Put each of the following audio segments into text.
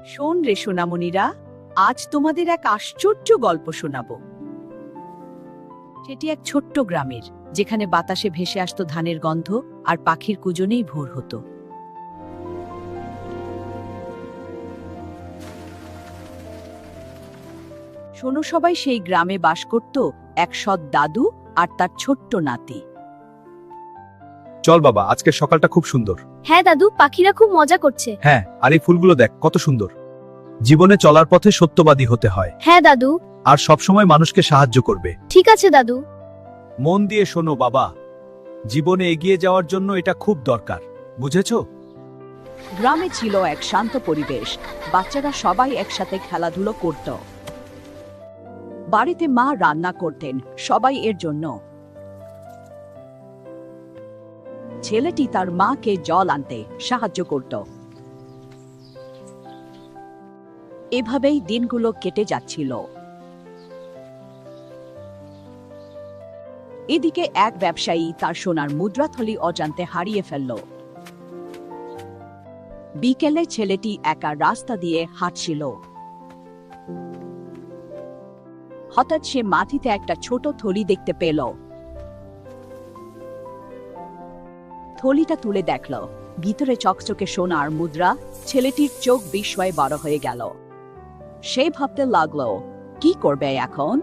শোন রে সোনামণিরা, আজ তোমাদের এক আশ্চর্য গল্প শোনাবো। সেটি এক ছোট্ট গ্রামের, যেখানে বাতাসে ভেসে আসতো ধানের গন্ধ আর পাখির কুজনেই ভোর হতো। শোনো সবাই, সেই গ্রামে বাস করত এক সৎ দাদু আর তার ছোট্ট নাতি। চল বাবা, আজকের সকালটা খুব সুন্দর। হ্যাঁ দাদু, পাখিরা খুব মজা করছে। হ্যাঁ, আর এই ফুলগুলো দেখ কত সুন্দর। জীবনে চলার পথে সত্যবাদী হতে হয়, হ্যাঁ দাদু। আর সবসময় মানুষকে সাহায্য করবে। ঠিক আছে দাদু। মন দিয়ে শোনো বাবা, জীবনে এগিয়ে যাওয়ার জন্য এটা খুব দরকার, বুঝেছো? গ্রামে ছিল এক শান্ত পরিবেশ। বাচ্চারা সবাই একসাথে খেলাধুলো করত। বাড়িতে মা রান্না করতেন সবাই এর জন্য। ছেলেটি তার মাকে জল আনতে সাহায্য করত। এভাবেই দিনগুলো কেটে যাচ্ছিল। এদিকে এক ব্যবসায়ী তার সোনার মুদ্রাথলি অজান্তে হারিয়ে ফেলল। বিকেলে ছেলেটি একা রাস্তা দিয়ে হাঁটছিল। হঠাৎ সে মাটিতে একটা ছোট থলি দেখতে পেল। থলিটা তুলে দেখল, ভিতরে চকচকে সোনার মুদ্রা। ছেলেটির চোখ বিস্ময়ে বড় হয়ে গেল। সে ভাবতে লাগলো, কি করবে এখন?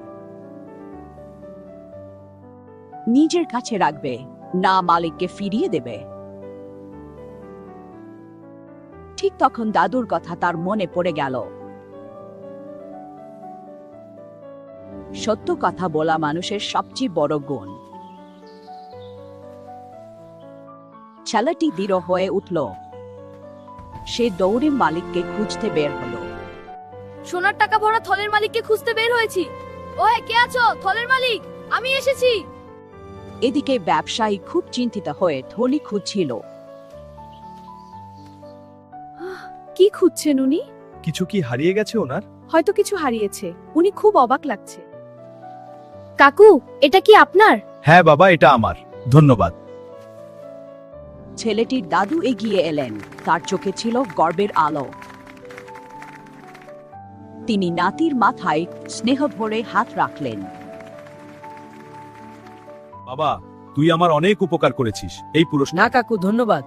নিজের কাছে রাখবে না মালিককে ফিরিয়ে দেবে? ঠিক তখন দাদুর কথা তার মনে পড়ে গেল। সত্য কথা বলা মানুষের সবচেয়ে বড় গুণ। ছেলেটি দৃঢ় হয়ে উঠল। সে দৌড়ে মালিককে খুঁজতে বের হলো। সোনার টাকা ভরা থলের মালিককে খুঁজতে বের হয়েছি। ওহে, কে আছো? থলের মালিক, আমি এসেছি। এদিকে ব্যবসায়ী খুব চিন্তিত হয়ে থলি খুঁজছিল। কি খুঁজছেন উনি? কিছু কি হারিয়ে গেছে ওনার? হয়তো কিছু হারিয়েছে। উনি খুব অবাক লাগছে। কাকু, এটা কি আপনার? হ্যাঁ বাবা, এটা আমার, ধন্যবাদ। ছেলেটির দাদু এগিয়ে এলেন। তার চোখে ছিল গর্বের আলো। তিনি নাতির মাথায় স্নেহ ভরে হাত রাখলেন। বাবা, তুই আমার অনেক উপকার করেছিস। এই পুরস্কার। না কাকু, ধন্যবাদ।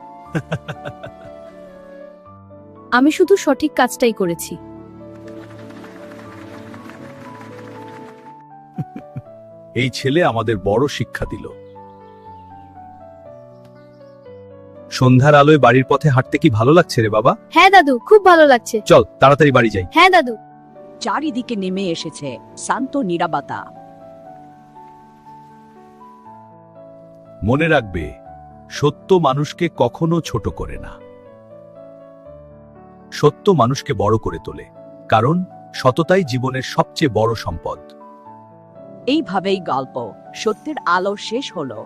আমি শুধু সঠিক কাজটাই করেছি। এই ছেলে আমাদের বড় শিক্ষা দিল। সন্ধ্যার আলোয় বাড়ির পথে হাঁটতে কি ভালো লাগছে রে বাবা? হ্যাঁ দাদু, খুব ভালো লাগছে। চল তাড়াতাড়ি বাড়ি যাই। হ্যাঁ দাদু। চারিদিকে নেমে এসেছে শান্ত নীরবতা। মনে রাখবে, সত্য মানুষকে কখনো ছোট করে না, সত্য মানুষকে বড় করে তোলে, কারণ সততাই জীবনের সবচেয়ে বড় সম্পদ। এইভাবেই গল্প সত্যের আলো শেষ হলো।